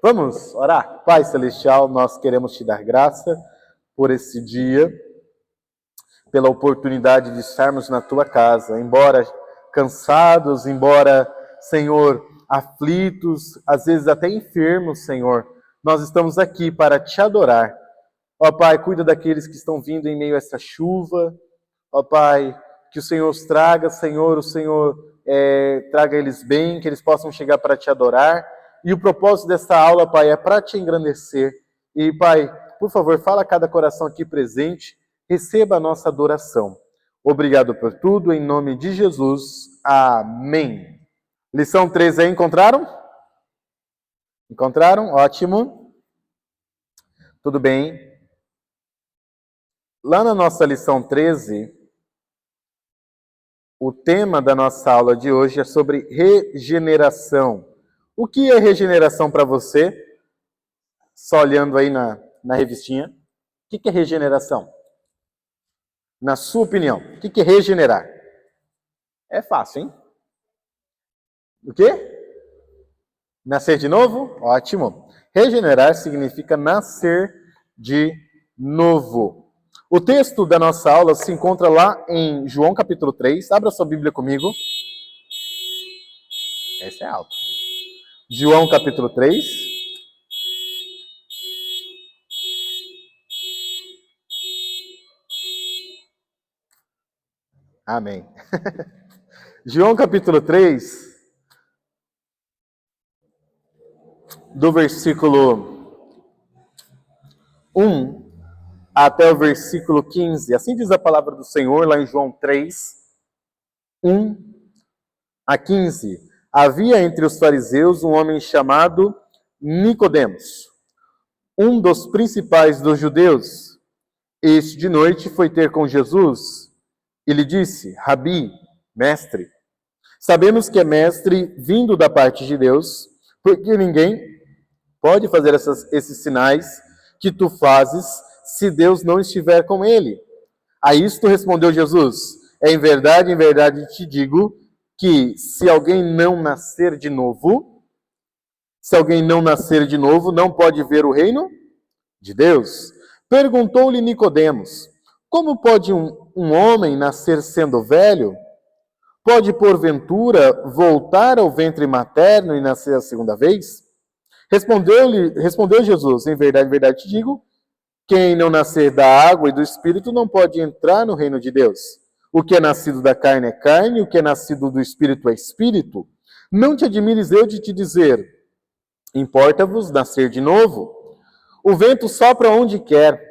Vamos orar? Pai Celestial, nós queremos te dar graça por esse dia, pela oportunidade de estarmos na tua casa, embora cansados, embora, Senhor, aflitos, às vezes até enfermos, Senhor, nós estamos aqui para te adorar. Ó Pai, cuida daqueles que estão vindo em meio a essa chuva. Ó Pai, que o Senhor os traga, Senhor, o Senhor traga eles bem, que eles possam chegar para te adorar. E o propósito desta aula, Pai, é para te engrandecer. E, Pai, por favor, fala a cada coração aqui presente, receba a nossa adoração. Obrigado por tudo, em nome de Jesus. Amém. Lição 13 aí, encontraram? Encontraram? Ótimo. Tudo bem. Lá na nossa lição 13, o tema da nossa aula de hoje é sobre regeneração. O que é regeneração para você? Só olhando aí na revistinha. O que é regeneração? Na sua opinião, o que é regenerar? É fácil, hein? O quê? Nascer de novo? Ótimo. Regenerar significa nascer de novo. O texto da nossa aula se encontra lá em João capítulo 3. Abra sua Bíblia comigo. Esse é alto. João capítulo 3. Amém. João capítulo 3, do versículo 1 até o versículo 15. Assim diz a palavra do Senhor lá em João 3, 1 a 15. Havia entre os fariseus um homem chamado Nicodemos, um dos principais dos judeus. Este de noite foi ter com Jesus e lhe disse: Rabi, mestre, sabemos que é mestre vindo da parte de Deus, porque ninguém pode fazer esses sinais que tu fazes se Deus não estiver com ele. A isto respondeu Jesus: em verdade te digo que se alguém não nascer de novo, não pode ver o reino de Deus. Perguntou-lhe Nicodemos: como pode um homem nascer sendo velho? Pode, porventura, voltar ao ventre materno e nascer a segunda vez? Respondeu Jesus: em verdade te digo, quem não nascer da água e do Espírito não pode entrar no reino de Deus. O que é nascido da carne é carne, o que é nascido do Espírito é Espírito. Não te admires eu de te dizer: importa-vos nascer de novo. O vento sopra onde quer,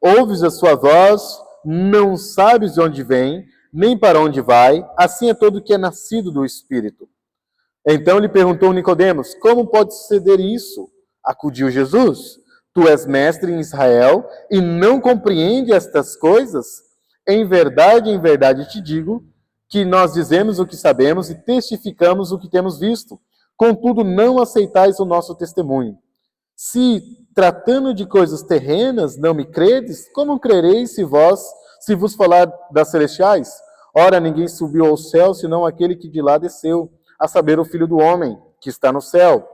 ouves a sua voz, não sabes de onde vem, nem para onde vai, assim é todo que é nascido do Espírito. Então lhe perguntou Nicodemos: como pode suceder isso? Acudiu Jesus: tu és mestre em Israel e não compreende estas coisas? Em verdade te digo que nós dizemos o que sabemos e testificamos o que temos visto. Contudo, não aceitais o nosso testemunho. Se, tratando de coisas terrenas, não me credes, como crereis se vos falar das celestiais? Ora, ninguém subiu ao céu, senão aquele que de lá desceu, a saber, o Filho do Homem, que está no céu.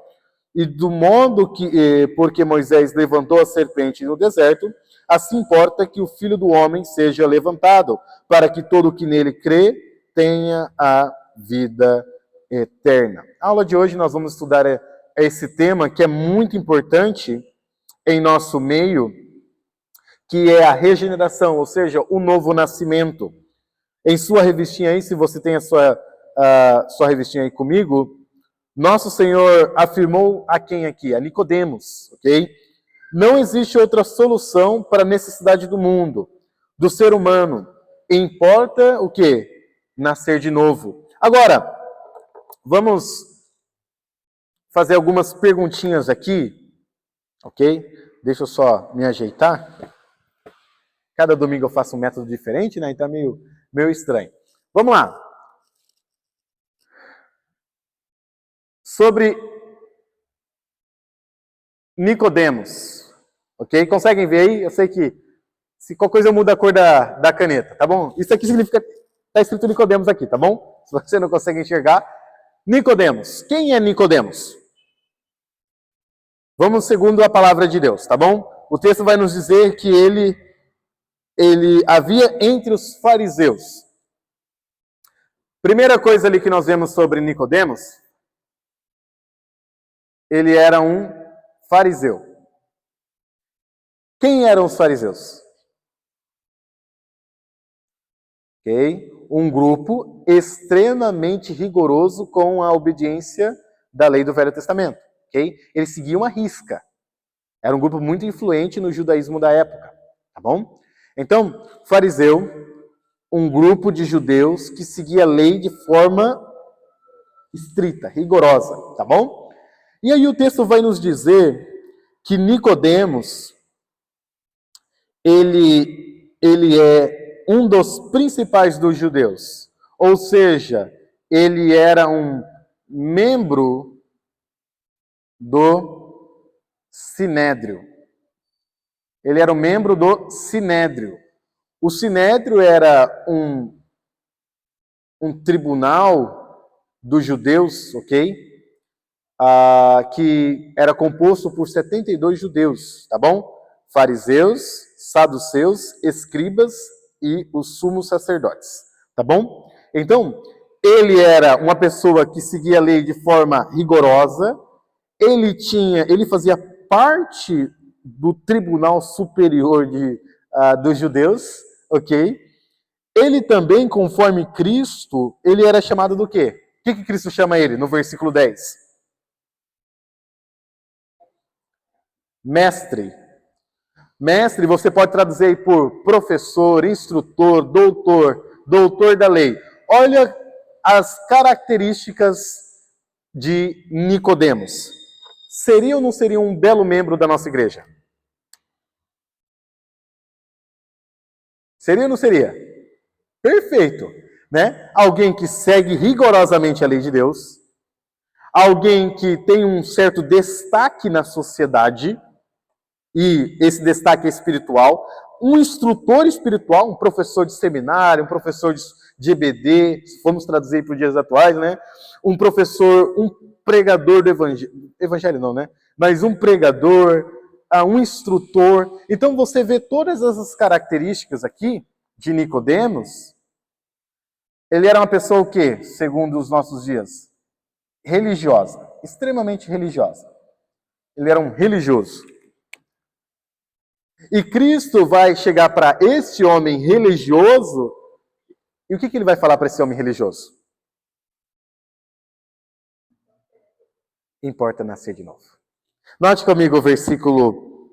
E do modo que, porque Moisés levantou a serpente no deserto, assim importa que o Filho do Homem seja levantado, para que todo o que nele crê tenha a vida eterna. A aula de hoje nós vamos estudar esse tema que é muito importante em nosso meio, que é a regeneração, ou seja, o novo nascimento. Em sua revistinha aí, se você tem a sua revistinha aí comigo, nosso Senhor afirmou a quem aqui? A Nicodemos, ok? Não existe outra solução para a necessidade do mundo, do ser humano. Importa o quê? Nascer de novo. Agora, vamos fazer algumas perguntinhas aqui, ok? Deixa eu só me ajeitar. Cada domingo eu faço um método diferente, né? Então é meio estranho. Vamos lá. Sobre Nicodemos, ok? Conseguem ver aí? Eu sei que se qualquer coisa eu mudo a cor da caneta, tá bom? Isso aqui significa, está escrito Nicodemos aqui, tá bom? Se você não consegue enxergar. Nicodemos. Quem é Nicodemos? Vamos segundo a palavra de Deus, tá bom? O texto vai nos dizer que ele havia entre os fariseus. Primeira coisa ali que nós vemos sobre Nicodemos, ele era um fariseu. Quem eram os fariseus? Ok? Um grupo extremamente rigoroso com a obediência da lei do Velho Testamento. Ok? Eles seguiam à risca. Era um grupo muito influente no judaísmo da época. Tá bom? Então, fariseu, um grupo de judeus que seguia a lei de forma estrita, rigorosa. Tá bom? E aí o texto vai nos dizer que Nicodemos, ele é um dos principais dos judeus. Ou seja, ele era um membro do Sinédrio. Ele era um membro do Sinédrio. O Sinédrio era um tribunal dos judeus, ok? Que era composto por 72 judeus, tá bom? Fariseus, saduceus, escribas e os sumos sacerdotes, tá bom? Então, ele era uma pessoa que seguia a lei de forma rigorosa, ele fazia parte do tribunal superior dos judeus, ok? Ele também, conforme Cristo, ele era chamado do quê? O que Cristo chama ele no versículo 10? Mestre. Mestre, você pode traduzir aí por professor, instrutor, doutor da lei. Olha as características de Nicodemos. Seria ou não seria um belo membro da nossa igreja? Seria ou não seria? Perfeito, né? Alguém que segue rigorosamente a lei de Deus, alguém que tem um certo destaque na sociedade, e esse destaque é espiritual, um instrutor espiritual, um professor de seminário, um professor de EBD, vamos traduzir para os dias atuais, né? Um professor, um pregador do evangelho não, né? Mas um pregador, um instrutor. Então você vê todas essas características aqui de Nicodemos. Ele era uma pessoa o quê, segundo os nossos dias? Religiosa, extremamente religiosa. Ele era um religioso. E Cristo vai chegar para este homem religioso, e o que ele vai falar para esse homem religioso? Importa nascer de novo. Note comigo o versículo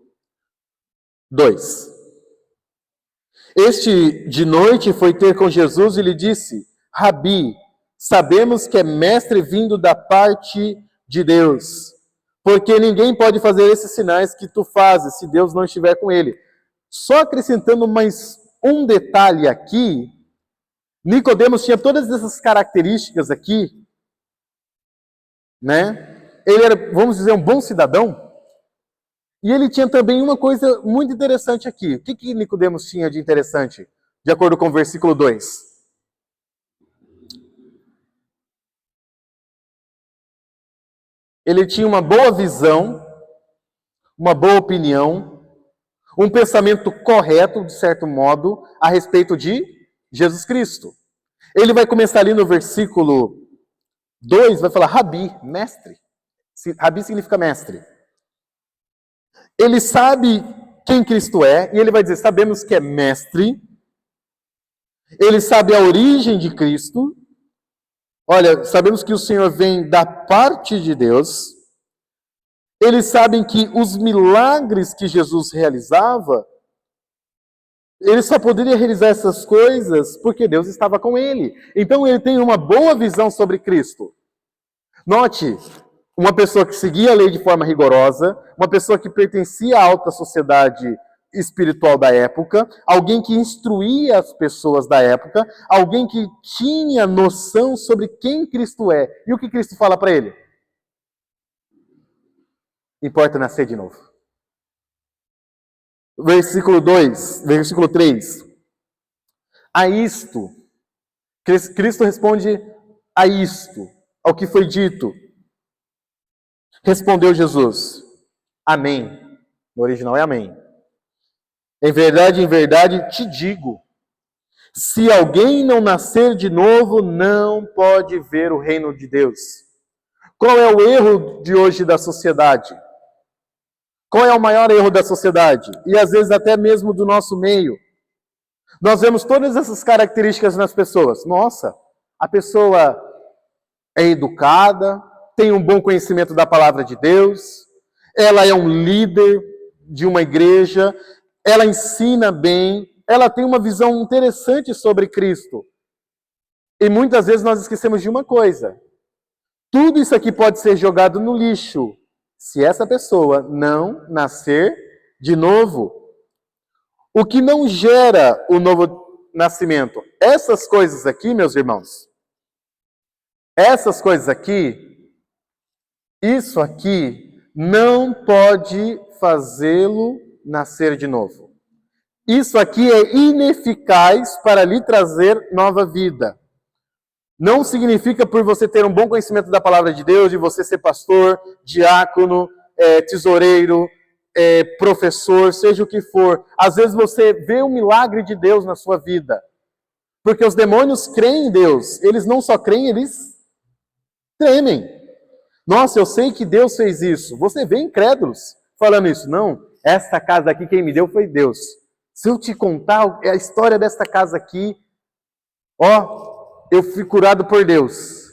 2. Este de noite foi ter com Jesus e lhe disse: Rabi, sabemos que é mestre vindo da parte de Deus, porque ninguém pode fazer esses sinais que tu fazes se Deus não estiver com ele. Só acrescentando mais um detalhe aqui, Nicodemos tinha todas essas características aqui, né? Ele era, vamos dizer, um bom cidadão. E ele tinha também uma coisa muito interessante aqui. O que Nicodemos tinha de interessante, de acordo com o versículo 2? Ele tinha uma boa visão, uma boa opinião, um pensamento correto, de certo modo, a respeito de Jesus Cristo. Ele vai começar ali no versículo 2, vai falar Rabi, mestre. Rabi significa mestre. Ele sabe quem Cristo é, e ele vai dizer, sabemos que é mestre. Ele sabe a origem de Cristo. Olha, sabemos que o Senhor vem da parte de Deus. Eles sabem que os milagres que Jesus realizava, ele só poderia realizar essas coisas porque Deus estava com ele. Então ele tem uma boa visão sobre Cristo. Note, uma pessoa que seguia a lei de forma rigorosa, uma pessoa que pertencia à alta sociedade espiritual da época, alguém que instruía as pessoas da época, alguém que tinha noção sobre quem Cristo é. E o que Cristo fala para ele? Importa nascer de novo. Versículo 3. A isto, Cristo responde a isto, ao que foi dito. Respondeu Jesus: Amém. No original é amém. Em verdade te digo, se alguém não nascer de novo, não pode ver o reino de Deus. Qual é o erro de hoje da sociedade? Qual é o maior erro da sociedade? E às vezes até mesmo do nosso meio. Nós vemos todas essas características nas pessoas. Nossa, a pessoa é educada, tem um bom conhecimento da palavra de Deus, ela é um líder de uma igreja, ela ensina bem, ela tem uma visão interessante sobre Cristo. E muitas vezes nós esquecemos de uma coisa. Tudo isso aqui pode ser jogado no lixo se essa pessoa não nascer de novo. O que não gera o novo nascimento? Essas coisas aqui, meus irmãos, essas coisas aqui, isso aqui, não pode fazê-lo nascer de novo. Isso aqui é ineficaz para lhe trazer nova vida. Não significa por você ter um bom conhecimento da palavra de Deus, de você ser pastor, diácono, tesoureiro, professor, seja o que for. Às vezes você vê o milagre de Deus na sua vida. Porque os demônios creem em Deus. Eles não só creem, eles tremem. Nossa, eu sei que Deus fez isso. Você vê incrédulos falando isso. Não, esta casa aqui quem me deu foi Deus. Se eu te contar a história desta casa aqui, eu fui curado por Deus.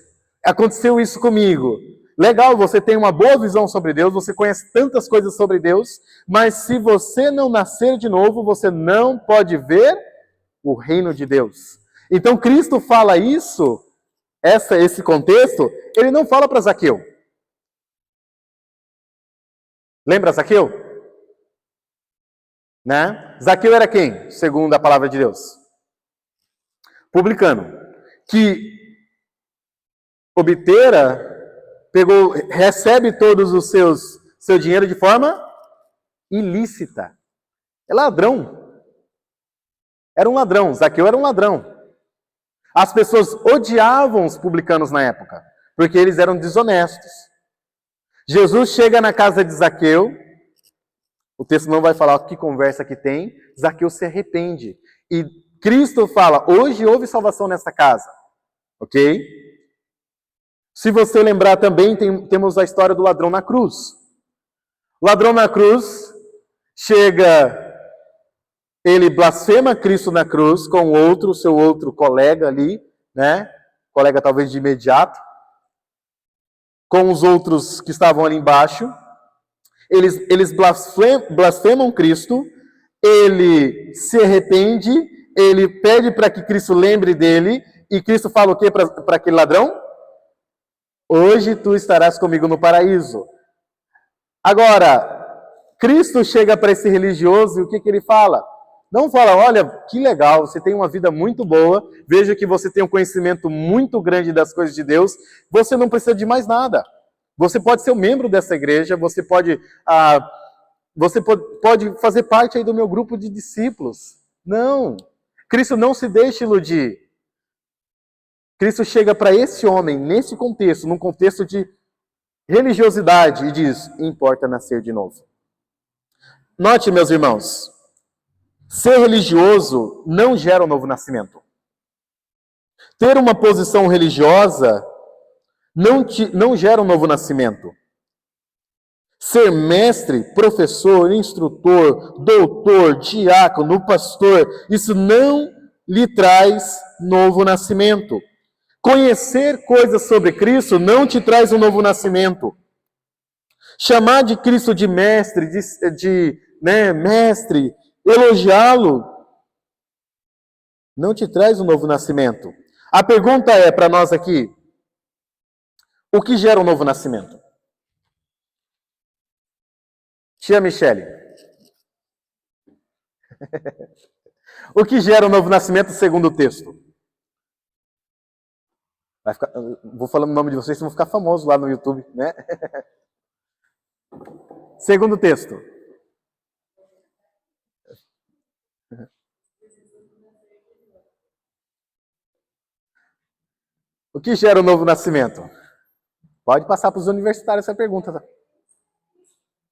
Aconteceu isso comigo. Legal, você tem uma boa visão sobre Deus, você conhece tantas coisas sobre Deus, mas se você não nascer de novo, você não pode ver o reino de Deus. Então Cristo fala isso, esse contexto, ele não fala para Zaqueu. Lembra Zaqueu? Né? Zaqueu era quem, segundo a palavra de Deus? Publicano. Que recebe todos os seu dinheiro de forma ilícita. É ladrão. Era um ladrão. Zaqueu era um ladrão. As pessoas odiavam os publicanos na época, porque eles eram desonestos. Jesus chega na casa de Zaqueu, o texto não vai falar que conversa que tem, Zaqueu se arrepende. E Cristo fala, hoje houve salvação nessa casa. Ok? Se você lembrar também, temos a história do ladrão na cruz. O ladrão na cruz chega, ele blasfema Cristo na cruz com seu outro colega ali, né? Colega talvez de imediato, com os outros que estavam ali embaixo. Eles blasfemam Cristo, ele se arrepende, ele pede para que Cristo lembre dele, e Cristo fala o que para aquele ladrão? Hoje tu estarás comigo no paraíso. Agora, Cristo chega para esse religioso e o que ele fala? Não fala, olha, que legal, você tem uma vida muito boa, veja que você tem um conhecimento muito grande das coisas de Deus, você não precisa de mais nada. Você pode ser um membro dessa igreja, você pode fazer parte aí do meu grupo de discípulos. Não, Cristo não se deixa iludir. Cristo chega para esse homem, nesse contexto, num contexto de religiosidade, e diz, importa nascer de novo. Note, meus irmãos, ser religioso não gera um novo nascimento. Ter uma posição religiosa não gera um novo nascimento. Ser mestre, professor, instrutor, doutor, diácono, pastor, isso não lhe traz novo nascimento. Conhecer coisas sobre Cristo não te traz um novo nascimento. Chamar de Cristo de mestre, mestre, elogiá-lo, não te traz um novo nascimento. A pergunta é para nós aqui, o que gera um novo nascimento? Tia Michele. O que gera um novo nascimento segundo o texto? Vou falando o nome de vocês, vocês vão ficar famosos lá no YouTube, né? Segundo o texto. O que gera o novo nascimento? Pode passar para os universitários essa pergunta. Tá?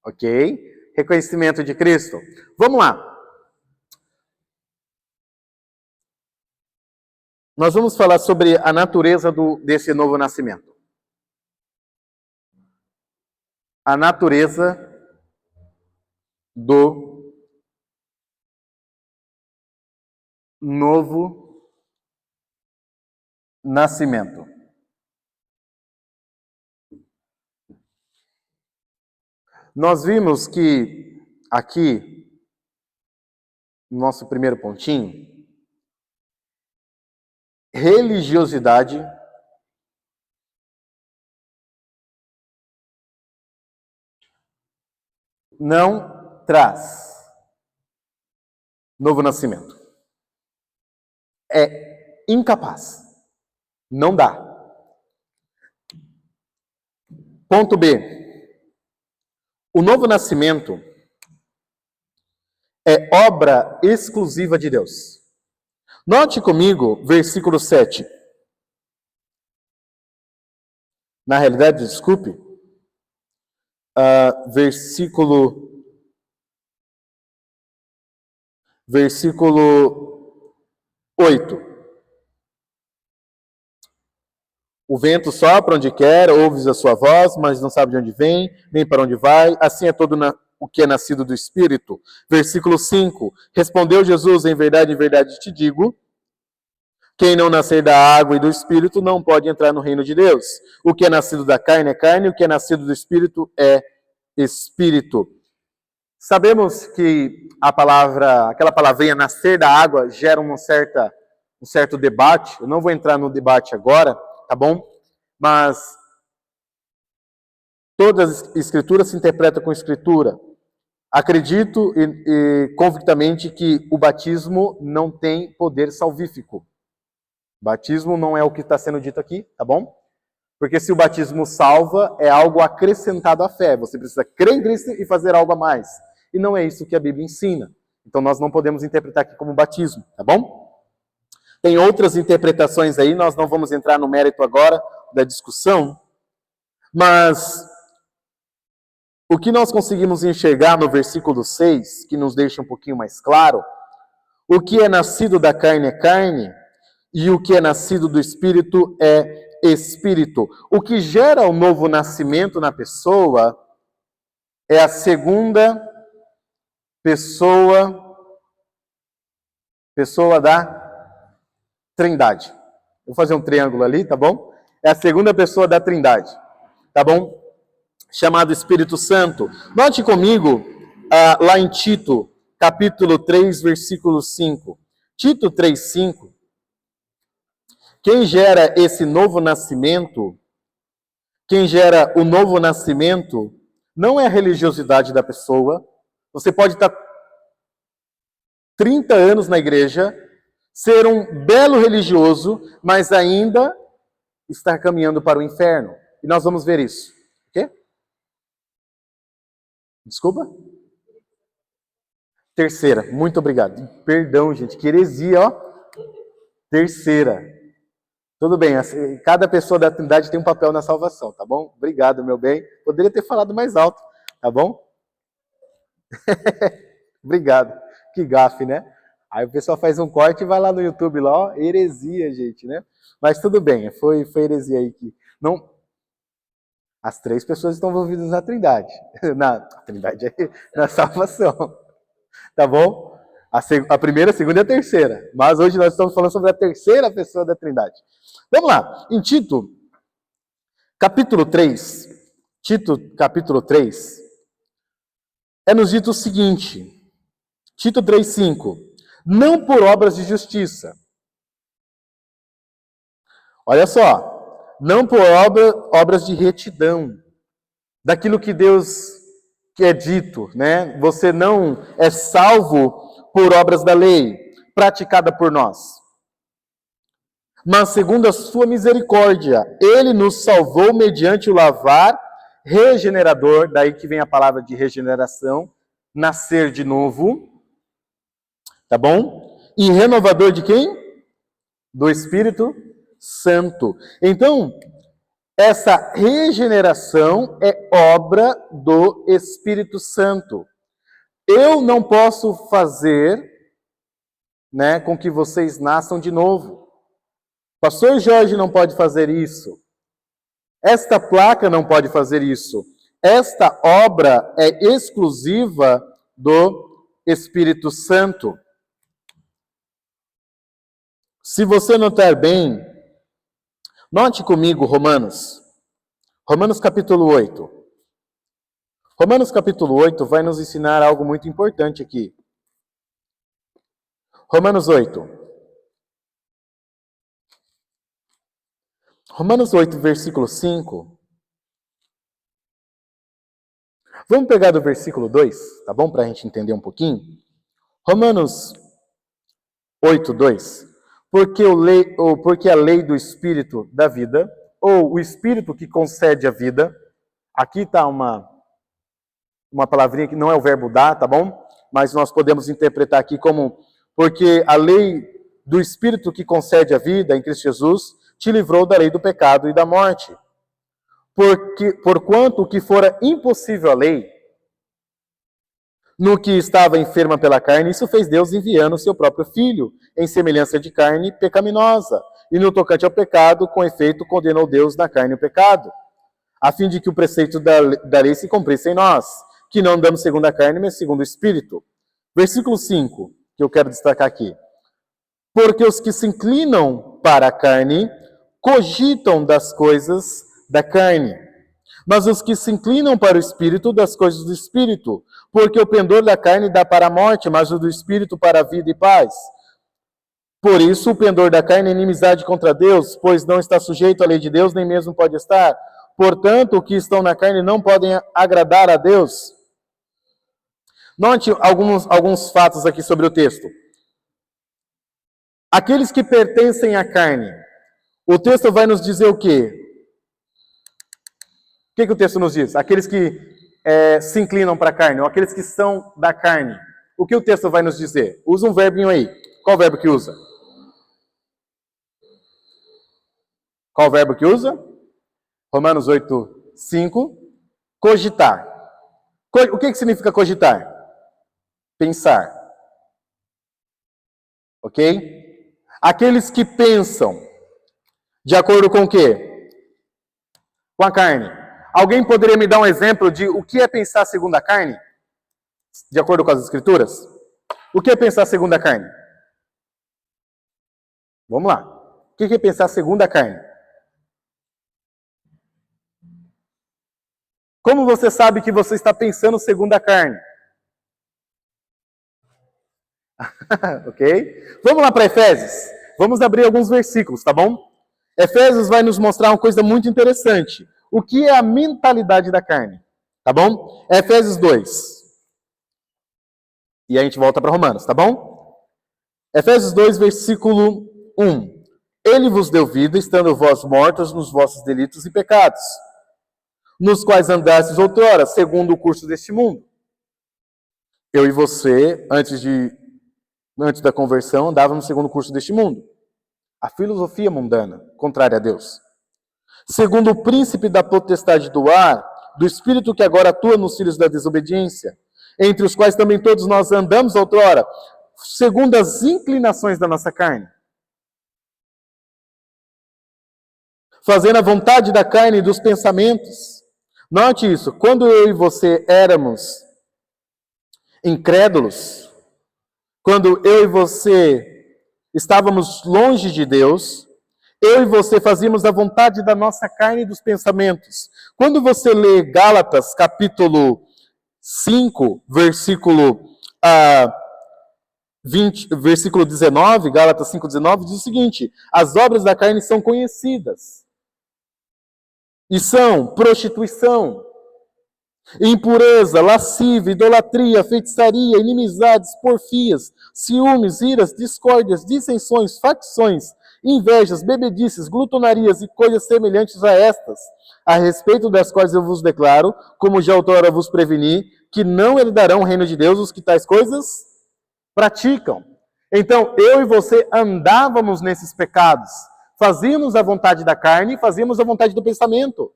Ok? Reconhecimento de Cristo. Vamos lá. Nós vamos falar sobre a natureza desse novo nascimento. A natureza do novo nascimento. Nós vimos que aqui, no nosso primeiro pontinho, religiosidade não traz novo nascimento. É incapaz. Não dá. Ponto B. O novo nascimento é obra exclusiva de Deus. Note comigo, versículo 7. Na realidade, desculpe, versículo 8. O vento sopra onde quer, ouves a sua voz, mas não sabe de onde vem, nem para onde vai. Assim é todo o que é nascido do Espírito. Versículo 5. Respondeu Jesus, em verdade te digo, quem não nascer da água e do Espírito não pode entrar no reino de Deus. O que é nascido da carne é carne, o que é nascido do Espírito é Espírito. Sabemos que aquela palavrinha nascer da água gera um certo debate. Eu não vou entrar no debate agora, tá bom? Mas todas as escrituras se interpretam com escritura. Acredito e convictamente que o batismo não tem poder salvífico. Batismo não é o que está sendo dito aqui, tá bom? Porque se o batismo salva, é algo acrescentado à fé. Você precisa crer em Cristo e fazer algo a mais. E não é isso que a Bíblia ensina. Então nós não podemos interpretar aqui como batismo, tá bom? Tem outras interpretações aí, nós não vamos entrar no mérito agora da discussão, mas o que nós conseguimos enxergar no versículo 6, que nos deixa um pouquinho mais claro, o que é nascido da carne é carne, e o que é nascido do Espírito é Espírito. O que gera o novo nascimento na pessoa é a segunda pessoa da Trindade. Vou fazer um triângulo ali, tá bom? É a segunda pessoa da Trindade, tá bom? Chamado Espírito Santo. Note comigo, lá em Tito, capítulo 3, versículo 5. Tito 3, 5. Quem gera esse novo nascimento, quem gera o novo nascimento, não é a religiosidade da pessoa. Você pode estar 30 anos na igreja, ser um belo religioso, mas ainda estar caminhando para o inferno. E nós vamos ver isso. O quê? Desculpa? Terceira, muito obrigado. Perdão, gente, que heresia, ó. Terceira. Tudo bem, cada pessoa da Trindade tem um papel na salvação, tá bom? Obrigado, meu bem. Poderia ter falado mais alto, tá bom? Obrigado. Que gafe, né? Aí o pessoal faz um corte e vai lá no YouTube lá, ó, heresia, gente, né? Mas tudo bem, foi heresia aí que não. As três pessoas estão envolvidas na Trindade, na salvação, tá bom? A primeira, a segunda e a terceira. Mas hoje nós estamos falando sobre a terceira pessoa da Trindade. Vamos lá, em Tito, capítulo 3, é nos dito o seguinte, Tito 3,5, não por obras de justiça. Olha só, não por obras de retidão, daquilo que Deus é dito, né? Você não é salvo por obras da lei, praticada por nós. Mas segundo a sua misericórdia, Ele nos salvou mediante o lavar regenerador, daí que vem a palavra de regeneração, nascer de novo, tá bom? E renovador de quem? Do Espírito Santo. Então, Essa regeneração é obra do Espírito Santo. Eu não posso fazer, né, com que vocês nasçam de novo. Pastor Jorge não pode fazer isso. Esta placa não pode fazer isso. Esta obra é exclusiva do Espírito Santo. Se você notar bem, note comigo Romanos. Romanos capítulo 8. Romanos capítulo 8 vai nos ensinar algo muito importante aqui. Romanos 8. Romanos 8, versículo 5. Vamos pegar do versículo 2, tá bom? Para a gente entender um pouquinho. Romanos 8, 2. Porque a lei do Espírito da vida, ou o Espírito que concede a vida, aqui está uma palavrinha que não é o verbo dar, tá bom? Mas nós podemos interpretar aqui como, porque a lei do Espírito que concede a vida em Cristo Jesus te livrou da lei do pecado e da morte. Porquanto o que fora impossível à lei, no que estava enferma pela carne, isso fez Deus enviando o seu próprio Filho, em semelhança de carne pecaminosa. E no tocante ao pecado, com efeito, condenou Deus na carne o pecado, a fim de que o preceito da lei se cumprisse em nós, que não andamos segundo a carne, mas segundo o Espírito. Versículo 5, que eu quero destacar aqui. Porque os que se inclinam para a carne, cogitam das coisas da carne, mas os que se inclinam para o Espírito, das coisas do Espírito. Porque o pendor da carne dá para a morte, mas o do Espírito para a vida e paz. Por isso, o pendor da carne é inimizade contra Deus, pois não está sujeito à lei de Deus, nem mesmo pode estar. Portanto, os que estão na carne não podem agradar a Deus. Note alguns fatos aqui sobre o texto. Aqueles que pertencem à carne. O texto vai nos dizer o quê? O que o texto nos diz? Aqueles que se inclinam para a carne, ou aqueles que são da carne. O que o texto vai nos dizer? Usa um verbinho aí. Qual verbo que usa? Qual verbo que usa? Romanos 8, 5. Cogitar. O que significa cogitar? Pensar. Ok? Aqueles que pensam. De acordo com o quê? Com a carne. Alguém poderia me dar um exemplo de o que é pensar segundo a carne? De acordo com as Escrituras? O que é pensar segundo a carne? Vamos lá. O que é pensar segundo a carne? Como você sabe que você está pensando segundo a carne? Ok? Vamos lá para Efésios. Vamos abrir alguns versículos, tá bom? Efésios vai nos mostrar uma coisa muito interessante. O que é a mentalidade da carne? Tá bom? Efésios 2. E a gente volta para Romanos, tá bom? Efésios 2, versículo 1. Ele vos deu vida, estando vós mortos nos vossos delitos e pecados, nos quais andastes outrora, segundo o curso deste mundo. Eu e você, antes da conversão, andávamos segundo o curso deste mundo. A filosofia mundana, contrária a Deus. Segundo o príncipe da potestade do ar, do espírito que agora atua nos filhos da desobediência, entre os quais também todos nós andamos outrora, segundo as inclinações da nossa carne, fazendo a vontade da carne e dos pensamentos. Note isso, quando eu e você éramos incrédulos, quando eu e você estávamos longe de Deus, eu e você fazíamos a vontade da nossa carne e dos pensamentos. Quando você lê Gálatas, capítulo 5, versículo 19, Gálatas 5, 19, diz o seguinte: as obras da carne são conhecidas. E são prostituição, impureza, lascívia, idolatria, feitiçaria, inimizades, porfias, ciúmes, iras, discórdias, dissensões, facções, invejas, bebedices, glutonarias e coisas semelhantes a estas, a respeito das quais eu vos declaro, como já outrora vos preveni, que não herdarão o reino de Deus os que tais coisas praticam. Então, eu e você andávamos nesses pecados, Fazíamos a vontade da carne e fazíamos a vontade do pensamento.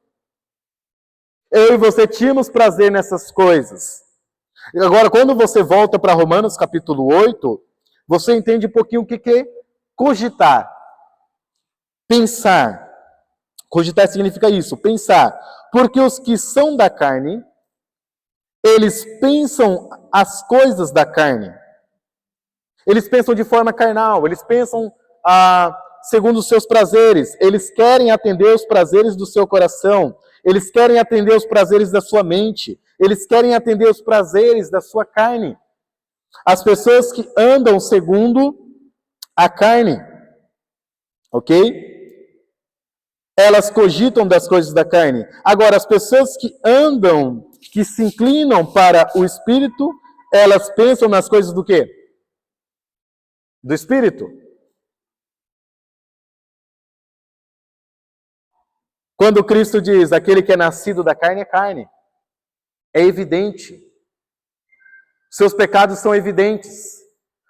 Eu e você tínhamos prazer nessas coisas. Agora, quando você volta para Romanos capítulo 8, você entende um pouquinho o que é cogitar. Pensar. Cogitar significa isso, pensar. Porque os que são da carne, eles pensam as coisas da carne. Eles pensam de forma carnal, eles pensam segundo os seus prazeres. Eles querem atender os prazeres do seu coração. Eles querem atender os prazeres da sua mente. Eles querem atender os prazeres da sua carne. As pessoas que andam segundo a carne. Ok? Elas cogitam das coisas da carne. Agora, as pessoas que andam, que se inclinam para o Espírito, elas pensam nas coisas do quê? Do Espírito. Quando Cristo diz, aquele que é nascido da carne é carne, é evidente. Seus pecados são evidentes.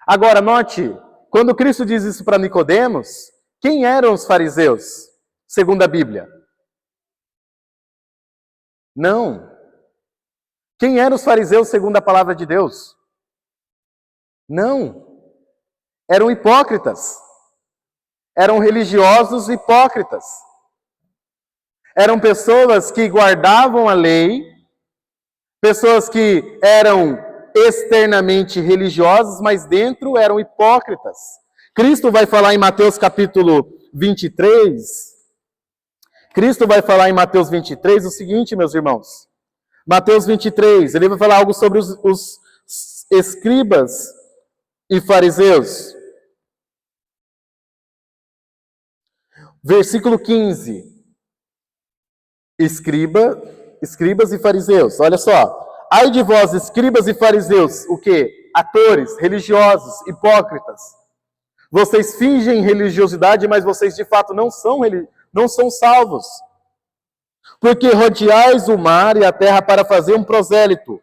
Agora, note, quando Cristo diz isso para Nicodemos, quem eram os fariseus, segundo a Bíblia? Não. Quem eram os fariseus, segundo a palavra de Deus? Não. Eram hipócritas. Eram religiosos hipócritas. Eram pessoas que guardavam a lei, pessoas que eram externamente religiosas, mas dentro eram hipócritas. Cristo vai falar em Mateus capítulo 23, Cristo vai falar em Mateus 23 o seguinte, meus irmãos. Mateus 23, ele vai falar algo sobre os escribas e fariseus. Versículo 15. Escribas e fariseus. Olha só. Ai de vós, escribas e fariseus, o quê? Atores, religiosos, hipócritas. Vocês fingem religiosidade, mas vocês de fato não são salvos. Porque rodeais o mar e a terra para fazer um prosélito.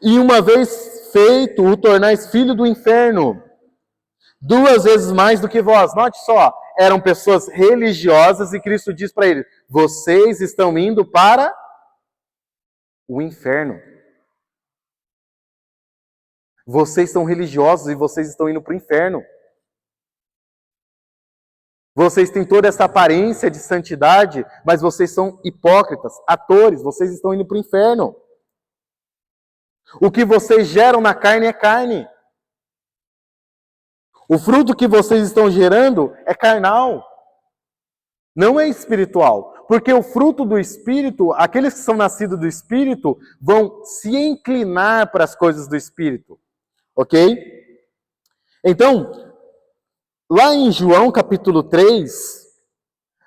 E uma vez feito, o tornais filho do inferno. 2 vezes mais do que vós. Note só, eram pessoas religiosas e Cristo diz para eles, vocês estão indo para o inferno. Vocês são religiosos e vocês estão indo para o inferno. Vocês têm toda essa aparência de santidade, mas vocês são hipócritas, atores, vocês estão indo para o inferno. O que vocês geram na carne é carne. O fruto que vocês estão gerando é carnal. Não é espiritual. Porque o fruto do Espírito, aqueles que são nascidos do Espírito, vão se inclinar para as coisas do Espírito. Ok? Então, lá em João capítulo 3,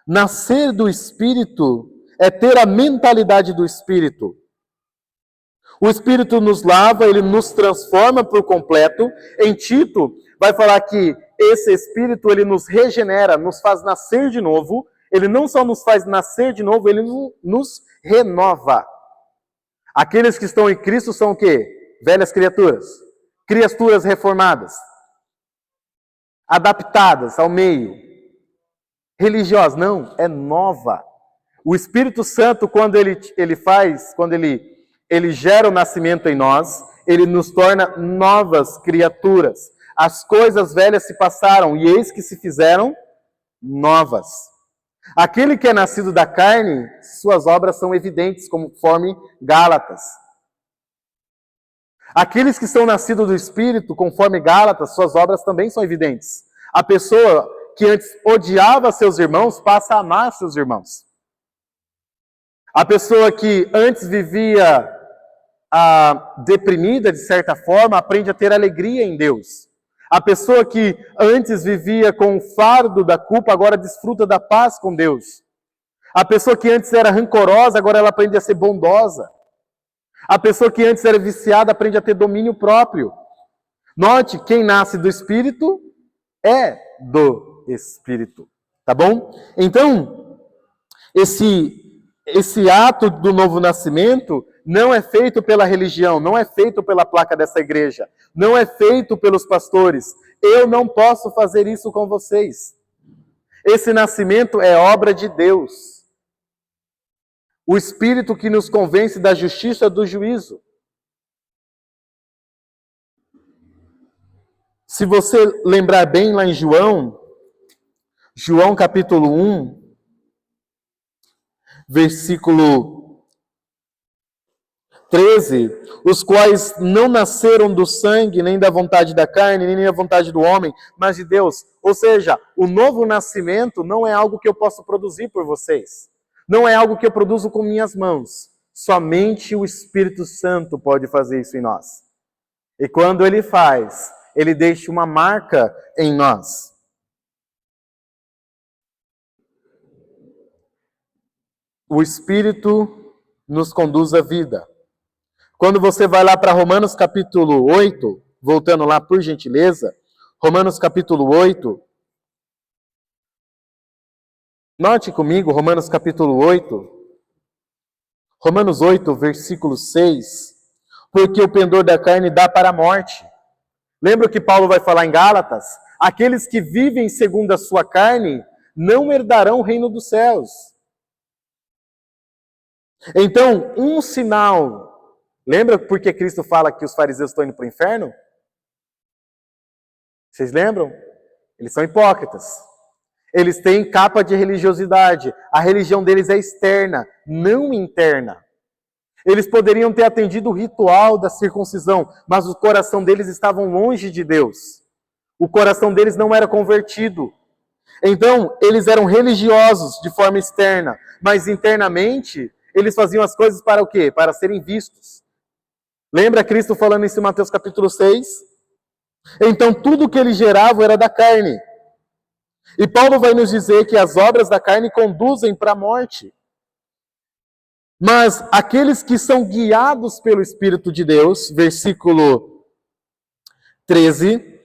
nascer do Espírito é ter a mentalidade do Espírito. O Espírito nos lava, ele nos transforma por completo. Em Tito, vai falar que esse Espírito, ele nos regenera, nos faz nascer de novo. Ele não só nos faz nascer de novo, ele nos renova. Aqueles que estão em Cristo são o quê? Velhas criaturas. Criaturas reformadas. Adaptadas ao meio. Religiosas. Não, é nova. O Espírito Santo, quando ele gera o nascimento em nós, ele nos torna novas criaturas. As coisas velhas se passaram e eis que se fizeram novas. Aquele que é nascido da carne, suas obras são evidentes, conforme Gálatas. Aqueles que são nascidos do Espírito, conforme Gálatas, suas obras também são evidentes. A pessoa que antes odiava seus irmãos, passa a amar seus irmãos. A pessoa que antes vivia deprimida, de certa forma, aprende a ter alegria em Deus. A pessoa que antes vivia com o fardo da culpa, agora desfruta da paz com Deus. A pessoa que antes era rancorosa, agora ela aprende a ser bondosa. A pessoa que antes era viciada, aprende a ter domínio próprio. Note, quem nasce do Espírito é do Espírito. Tá bom? Então, esse ato do novo nascimento não é feito pela religião, não é feito pela placa dessa igreja, não é feito pelos pastores, Eu não posso fazer isso com vocês. Esse nascimento é obra de Deus. O Espírito que nos convence da justiça e do juízo. Se você lembrar bem lá em João capítulo 1, versículo 13, os quais não nasceram do sangue, nem da vontade da carne, nem da vontade do homem, mas de Deus. Ou seja, o novo nascimento não é algo que eu posso produzir por vocês. Não é algo que eu produzo com minhas mãos. Somente o Espírito Santo pode fazer isso em nós. E quando ele faz, ele deixa uma marca em nós. O Espírito nos conduz à vida. Quando você vai lá para Romanos capítulo 8, voltando lá por gentileza, Romanos capítulo 8, note comigo Romanos capítulo 8, Romanos 8, versículo 6, porque o pendor da carne dá para a morte. Lembra o que Paulo vai falar em Gálatas? Aqueles que vivem segundo a sua carne não herdarão o reino dos céus. Então, um sinal. Lembra porque Cristo fala que os fariseus estão indo para o inferno? Vocês lembram? Eles são hipócritas. Eles têm capa de religiosidade. A religião deles é externa, não interna. Eles poderiam ter atendido o ritual da circuncisão, mas o coração deles estava longe de Deus. O coração deles não era convertido. Então, eles eram religiosos de forma externa, mas internamente, eles faziam as coisas para o quê? Para serem vistos. Lembra Cristo falando isso em Mateus capítulo 6? Então, tudo que eles geravam era da carne. E Paulo vai nos dizer que as obras da carne conduzem para a morte. Mas aqueles que são guiados pelo Espírito de Deus, versículo 13,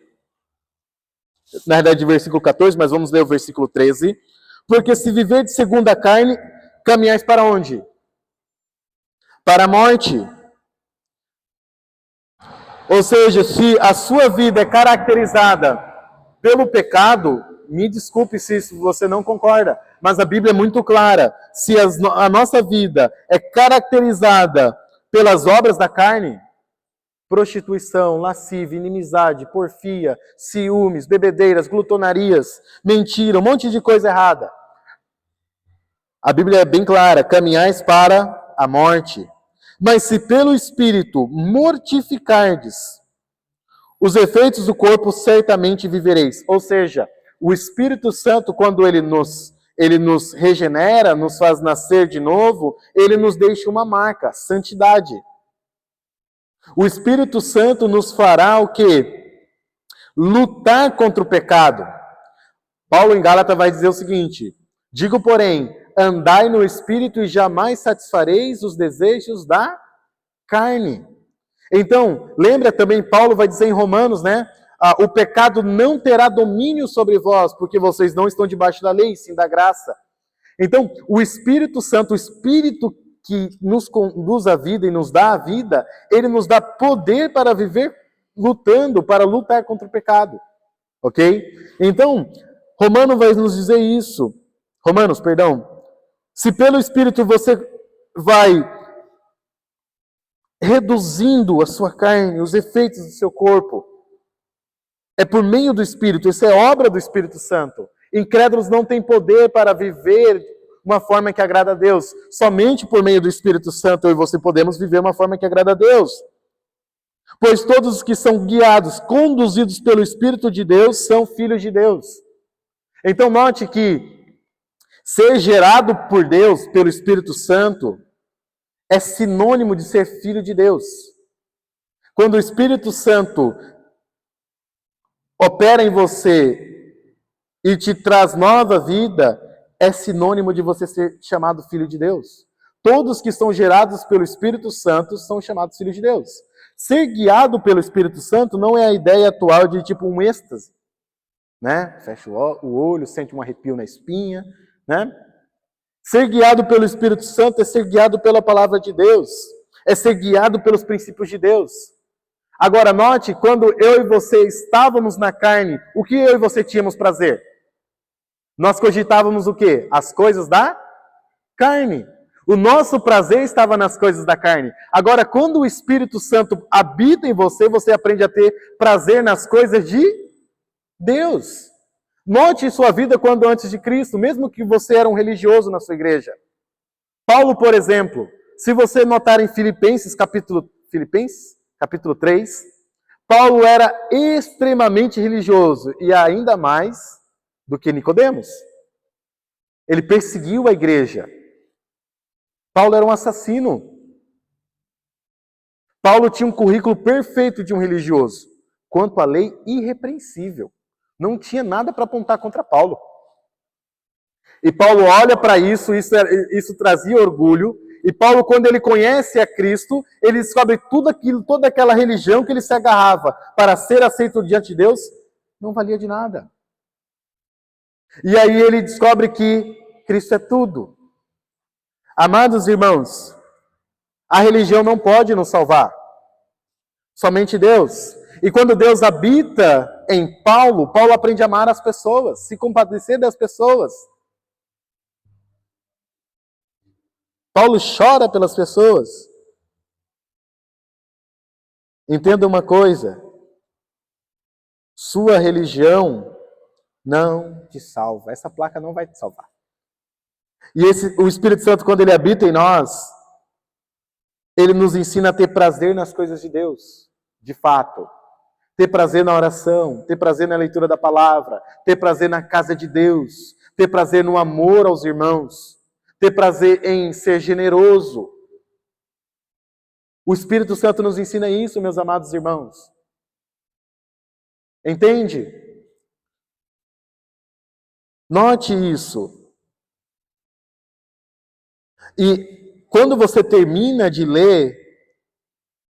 na verdade versículo 14, mas vamos ler o versículo 13. Porque se viver de segundo a carne, caminhais para onde? Para a morte. Ou seja, se a sua vida é caracterizada pelo pecado, me desculpe se você não concorda, mas a Bíblia é muito clara. Se a nossa vida é caracterizada pelas obras da carne, prostituição, lascívia, inimizade, porfia, ciúmes, bebedeiras, glutonarias, mentira, um monte de coisa errada. A Bíblia é bem clara, caminhais para a morte. Mas se pelo Espírito mortificardes os efeitos do corpo, certamente vivereis. Ou seja, o Espírito Santo, quando ele nos regenera, nos faz nascer de novo, ele nos deixa uma marca, santidade. O Espírito Santo nos fará o quê? Lutar contra o pecado. Paulo em Gálatas vai dizer o seguinte: digo, porém, andai no Espírito e jamais satisfareis os desejos da carne. Então, lembra também, Paulo vai dizer em Romanos, né? O pecado não terá domínio sobre vós, porque vocês não estão debaixo da lei, sim da graça. Então, o Espírito Santo, o Espírito que nos conduz à vida e nos dá a vida, ele nos dá poder para viver lutando, para lutar contra o pecado. Ok? Então, Romanos vai nos dizer isso. Romanos, perdão. Se pelo Espírito você vai reduzindo a sua carne, os efeitos do seu corpo, é por meio do Espírito, isso é obra do Espírito Santo. Incrédulos não têm poder para viver uma forma que agrada a Deus. Somente por meio do Espírito Santo eu e você podemos viver uma forma que agrada a Deus. Pois todos os que são guiados, conduzidos pelo Espírito de Deus, são filhos de Deus. Então note que ser gerado por Deus, pelo Espírito Santo, é sinônimo de ser filho de Deus. Quando o Espírito Santo opera em você e te traz nova vida, é sinônimo de você ser chamado filho de Deus. Todos que são gerados pelo Espírito Santo são chamados filhos de Deus. Ser guiado pelo Espírito Santo não é a ideia atual de tipo um êxtase, né? Fecha o olho, sente um arrepio na espinha, né? Ser guiado pelo Espírito Santo é ser guiado pela palavra de Deus, é ser guiado pelos princípios de Deus. Agora, note, quando eu e você estávamos na carne, o que eu e você tínhamos prazer? Nós cogitávamos o quê? As coisas da carne. O nosso prazer estava nas coisas da carne. Agora, quando o Espírito Santo habita em você, você aprende a ter prazer nas coisas de Deus. Note sua vida quando antes de Cristo, mesmo que você era um religioso na sua igreja. Paulo, por exemplo, se você notar em Filipenses capítulo 3, Paulo era extremamente religioso e ainda mais do que Nicodemos. Ele perseguiu a igreja. Paulo era um assassino. Paulo tinha um currículo perfeito de um religioso. Quanto à lei, irrepreensível. Não tinha nada para apontar contra Paulo. E Paulo olha para isso trazia orgulho. E Paulo, quando ele conhece a Cristo, ele descobre tudo aquilo, toda aquela religião que ele se agarrava para ser aceito diante de Deus, não valia de nada. E aí ele descobre que Cristo é tudo. Amados irmãos, a religião não pode nos salvar. Somente Deus. E quando Deus habita em Paulo, Paulo aprende a amar as pessoas, se compadecer das pessoas. Paulo chora pelas pessoas. Entenda uma coisa. Sua religião não te salva. Essa placa não vai te salvar. E o Espírito Santo, quando ele habita em nós, ele nos ensina a ter prazer nas coisas de Deus, de fato. Ter prazer na oração, ter prazer na leitura da palavra, ter prazer na casa de Deus, ter prazer no amor aos irmãos, ter prazer em ser generoso. O Espírito Santo nos ensina isso, meus amados irmãos. Entende? Note isso. E quando você termina de ler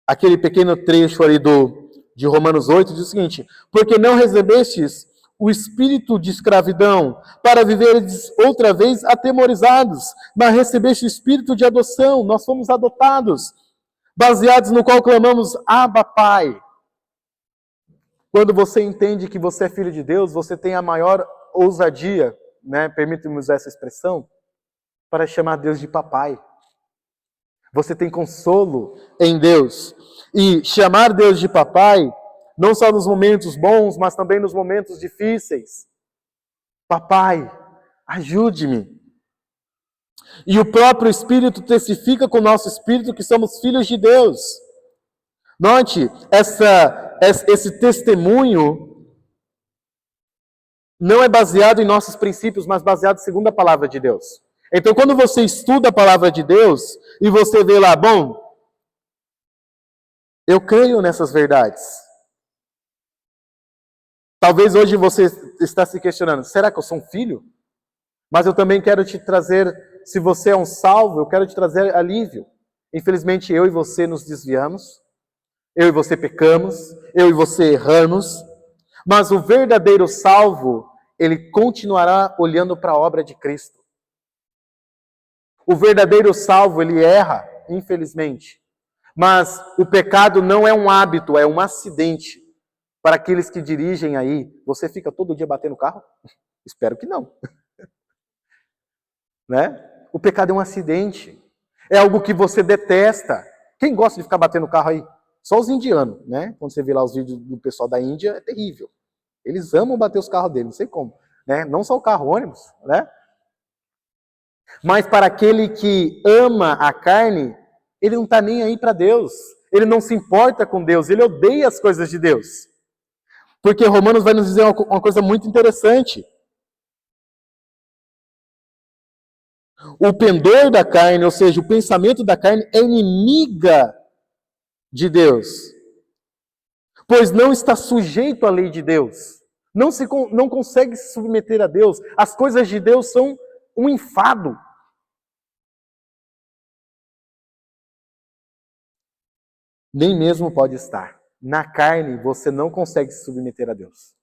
aquele pequeno trecho ali de Romanos 8, diz o seguinte: porque não recebestes o espírito de escravidão para viveres outra vez atemorizados, mas recebeste o espírito de adoção, nós fomos adotados, baseados no qual clamamos, Abba, Pai. Quando você entende que você é filho de Deus, você tem a maior ousadia, né, permite-me usar essa expressão, para chamar Deus de papai. Você tem consolo em Deus. E chamar Deus de papai, não só nos momentos bons, mas também nos momentos difíceis. Papai, ajude-me. E o próprio Espírito testifica com o nosso Espírito que somos filhos de Deus. Note, esse testemunho não é baseado em nossos princípios, mas baseado segundo a palavra de Deus. Então, quando você estuda a palavra de Deus e você vê lá, bom, eu creio nessas verdades. Talvez hoje você está se questionando, será que eu sou um filho? Mas eu também quero te trazer, se você é um salvo, eu quero te trazer alívio. Infelizmente, eu e você nos desviamos, eu e você pecamos, eu e você erramos, mas o verdadeiro salvo, ele continuará olhando para a obra de Cristo. O verdadeiro salvo, ele erra, infelizmente. Mas o pecado não é um hábito, é um acidente. Para aqueles que dirigem aí, você fica todo dia batendo o carro? Espero que não. Né? O pecado é um acidente. É algo que você detesta. Quem gosta de ficar batendo o carro aí? Só os indianos, né? Quando você vê lá os vídeos do pessoal da Índia, é terrível. Eles amam bater os carros deles, não sei como. Né? Não só o carro, o ônibus, né? Mas para aquele que ama a carne, ele não está nem aí para Deus. Ele não se importa com Deus. Ele odeia as coisas de Deus. Porque Romanos vai nos dizer uma coisa muito interessante. O pendor da carne, ou seja, o pensamento da carne, é inimiga de Deus. Pois não está sujeito à lei de Deus. Não consegue se submeter a Deus. As coisas de Deus são um enfado. Nem mesmo pode estar. Na carne, você não consegue se submeter a Deus.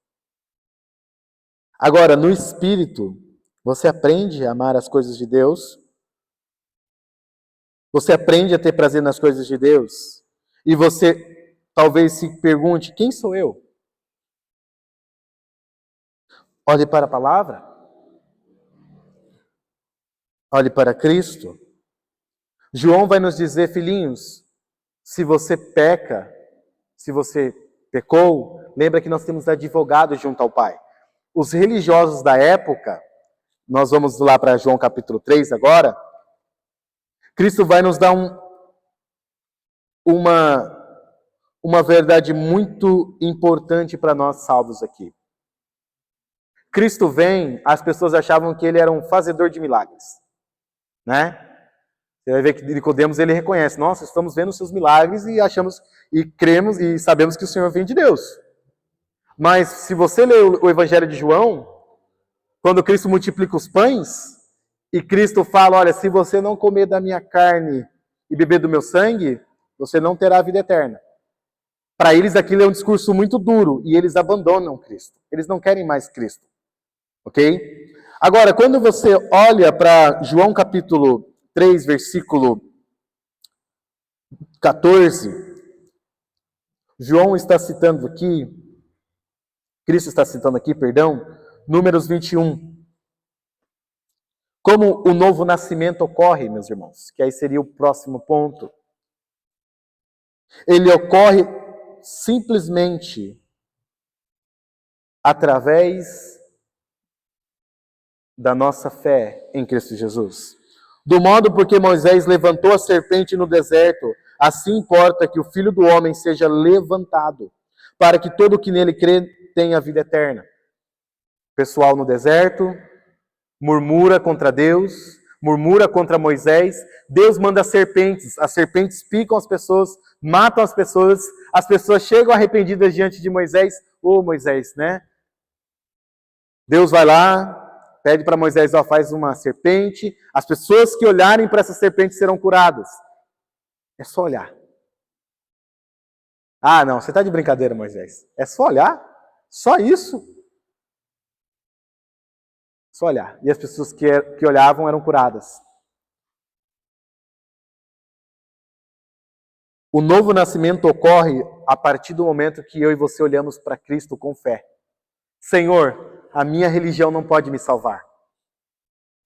Agora, no Espírito, você aprende a amar as coisas de Deus. Você aprende a ter prazer nas coisas de Deus. E você talvez se pergunte: quem sou eu? Olhe para a palavra. Olhe para Cristo. João vai nos dizer: filhinhos, se você peca, se você pecou, lembra que nós temos advogado junto ao Pai. Os religiosos da época, nós vamos lá para João capítulo 3 agora, Cristo vai nos dar uma verdade muito importante para nós salvos aqui. Cristo vem, as pessoas achavam que ele era um fazedor de milagres, né? Você vai ver que Nicodemos, ele reconhece: nossa, estamos vendo os seus milagres e achamos, e cremos e sabemos que o Senhor vem de Deus. Mas se você ler o Evangelho de João, quando Cristo multiplica os pães, e Cristo fala: olha, se você não comer da minha carne e beber do meu sangue, você não terá a vida eterna. Para eles aquilo é um discurso muito duro, e eles abandonam Cristo. Eles não querem mais Cristo. Ok? Agora, quando você olha para João capítulo 3, versículo 14, João está citando aqui, Cristo está citando aqui, perdão, Números 21. Como o novo nascimento ocorre, meus irmãos, que aí seria o próximo ponto. Ele ocorre simplesmente através da nossa fé em Cristo Jesus. Do modo porque Moisés levantou a serpente no deserto, assim importa que o Filho do Homem seja levantado, para que todo o que nele crê tenha vida eterna. O pessoal no deserto murmura contra Deus, murmura contra Moisés. Deus manda as serpentes picam as pessoas, matam as pessoas chegam arrependidas diante de Moisés. Ô Moisés, né? Deus vai lá, pede para Moisés: ó, faz uma serpente, as pessoas que olharem para essa serpente serão curadas. É só olhar. Ah, não, você está de brincadeira, Moisés. É só olhar? Só isso? Só olhar. E as pessoas que olhavam eram curadas. O novo nascimento ocorre a partir do momento que eu e você olhamos para Cristo com fé. Senhor, a minha religião não pode me salvar.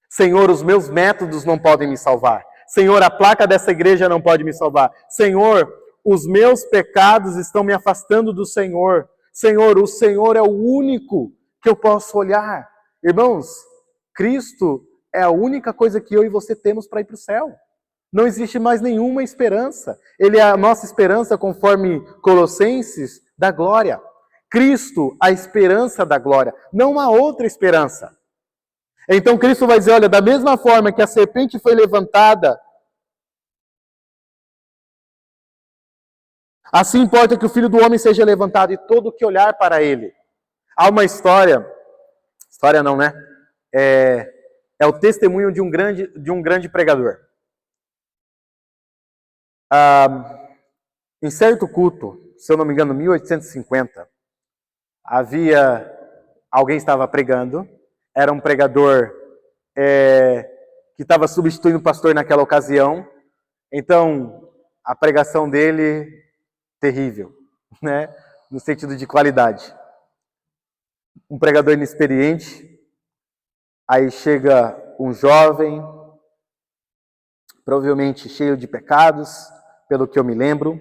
Senhor, os meus métodos não podem me salvar. Senhor, a placa dessa igreja não pode me salvar. Senhor, os meus pecados estão me afastando do Senhor. Senhor, o Senhor é o único que eu posso olhar. Irmãos, Cristo é a única coisa que eu e você temos para ir para o céu. Não existe mais nenhuma esperança. Ele é a nossa esperança, conforme Colossenses, da glória. Cristo, a esperança da glória. Não há outra esperança. Então Cristo vai dizer: olha, da mesma forma que a serpente foi levantada, assim importa que o Filho do Homem seja levantado e todo que olhar para ele. Há uma história não, né? É o testemunho de um grande pregador. Em certo culto, se eu não me engano, 1850, alguém estava pregando, era um pregador que estava substituindo o pastor naquela ocasião. Então, a pregação dele, terrível, né? No sentido de qualidade. Um pregador inexperiente, aí chega um jovem, provavelmente cheio de pecados, pelo que eu me lembro.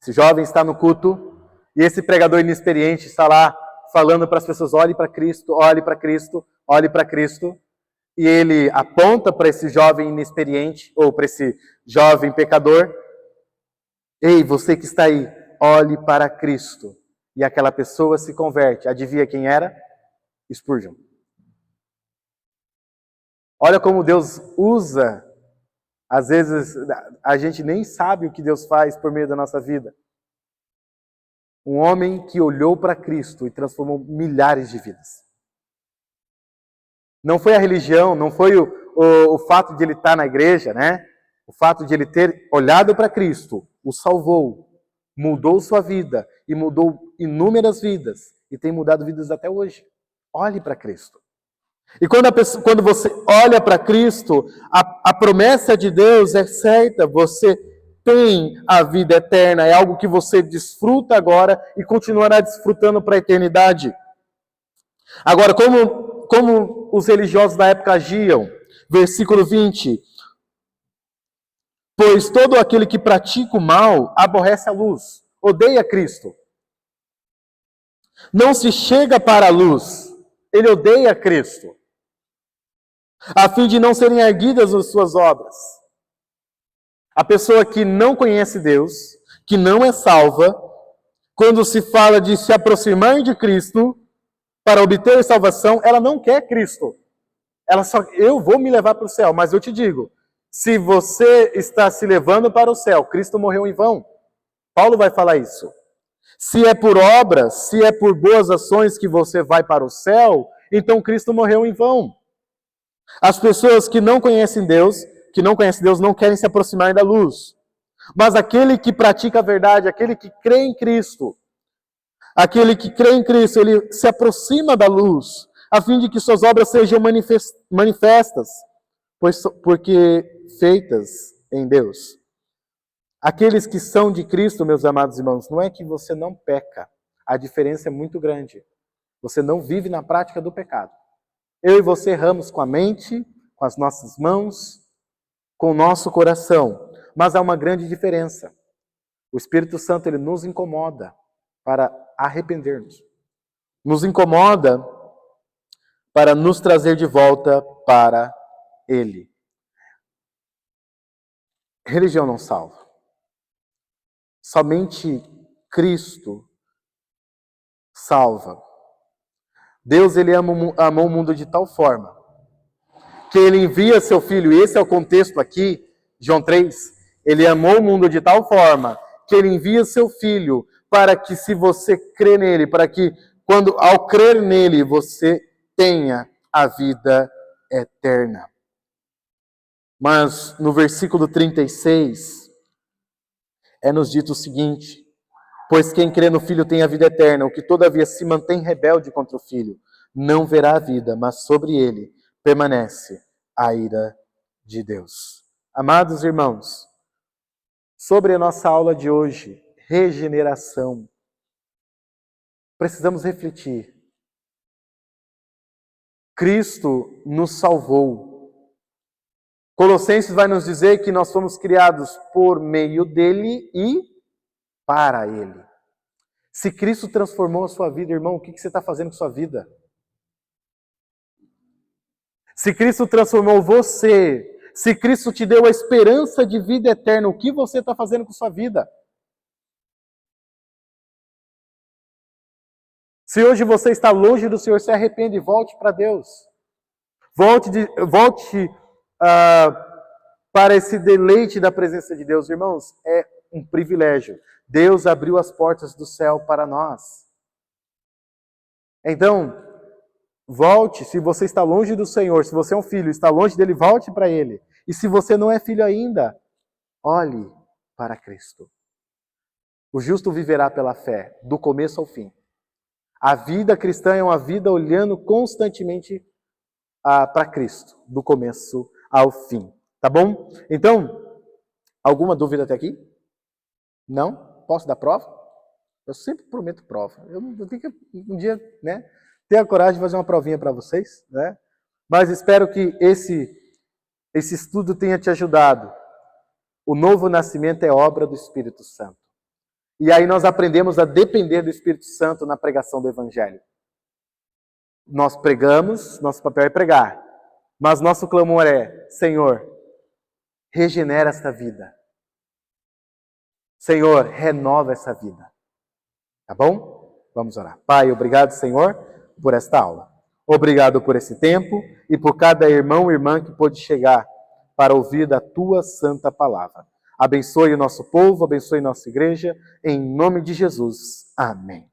Esse jovem está no culto, e esse pregador inexperiente está lá falando para as pessoas: olhe para Cristo, olhe para Cristo, olhe para Cristo. E ele aponta para esse jovem inexperiente, ou para esse jovem pecador: ei, você que está aí, olhe para Cristo. E aquela pessoa se converte. Adivinha quem era? Spurgeon. Olha como Deus usa. Às vezes a gente nem sabe o que Deus faz por meio da nossa vida. Um homem que olhou para Cristo e transformou milhares de vidas. Não foi a religião, não foi o fato de ele estar na igreja, né? O fato de ele ter olhado para Cristo, o salvou, mudou sua vida e mudou inúmeras vidas e tem mudado vidas até hoje. Olhe para Cristo. E quando você olha para Cristo, a promessa de Deus é certa. Você tem a vida eterna, é algo que você desfruta agora e continuará desfrutando para a eternidade. Agora, como os religiosos da época agiam? Versículo 20. Pois todo aquele que pratica o mal aborrece a luz, odeia Cristo. Não se chega para a luz, ele odeia Cristo, a fim de não serem erguidas as suas obras. A pessoa que não conhece Deus, que não é salva, quando se fala de se aproximar de Cristo para obter salvação, ela não quer Cristo. Ela só, eu vou me levar para o céu, mas eu te digo, se você está se levando para o céu, Cristo morreu em vão. Paulo vai falar isso. Se é por obras, se é por boas ações que você vai para o céu, então Cristo morreu em vão. As pessoas que não conhecem Deus, não querem se aproximar da luz. Mas aquele que pratica a verdade, aquele que crê em Cristo, ele se aproxima da luz, a fim de que suas obras sejam manifestas, porque feitas em Deus. Aqueles que são de Cristo, meus amados irmãos, não é que você não peca. A diferença é muito grande. Você não vive na prática do pecado. Eu e você erramos com a mente, com as nossas mãos, com o nosso coração. Mas há uma grande diferença. O Espírito Santo, ele nos incomoda para arrependermos. Nos incomoda para nos trazer de volta para Ele. Religião não salva. Somente Cristo salva. Deus, ele amou o mundo de tal forma que ele envia seu Filho, e esse é o contexto aqui, João 3, ele amou o mundo de tal forma que ele envia seu Filho para que, se você crê nele, para que ao crer nele, você tenha a vida eterna. Mas no versículo 36, nos dito o seguinte: pois quem crê no Filho tem a vida eterna, o que todavia se mantém rebelde contra o Filho, não verá a vida, mas sobre ele permanece a ira de Deus. Amados irmãos, sobre a nossa aula de hoje, regeneração, precisamos refletir. Cristo nos salvou. Colossenses vai nos dizer que nós fomos criados por meio dele e para ele. Se Cristo transformou a sua vida, irmão, o que você está fazendo com a sua vida? Se Cristo transformou você, se Cristo te deu a esperança de vida eterna, o que você está fazendo com a sua vida? Se hoje você está longe do Senhor, se arrepende e volte para Deus. Volte para esse deleite da presença de Deus. Irmãos, é um privilégio. Deus abriu as portas do céu para nós. Então, volte. Se você está longe do Senhor, se você é um filho, está longe dele, volte para ele. E se você não é filho ainda, olhe para Cristo. O justo viverá pela fé, do começo ao fim. A vida cristã é uma vida olhando constantemente para Cristo, do começo ao fim. Tá bom? Então, alguma dúvida até aqui? Não? Posso dar prova? Eu sempre prometo prova. Eu tenho que um dia, ter a coragem de fazer uma provinha para vocês, Mas espero que esse estudo tenha te ajudado. O novo nascimento é obra do Espírito Santo. E aí nós aprendemos a depender do Espírito Santo na pregação do Evangelho. Nós pregamos, nosso papel é pregar. Mas nosso clamor é: Senhor, regenera esta vida. Senhor, renova essa vida. Tá bom? Vamos orar. Pai, obrigado, Senhor, por esta aula. Obrigado por esse tempo e por cada irmão e irmã que pôde chegar para ouvir da Tua santa palavra. Abençoe o nosso povo, abençoe nossa igreja, em nome de Jesus. Amém.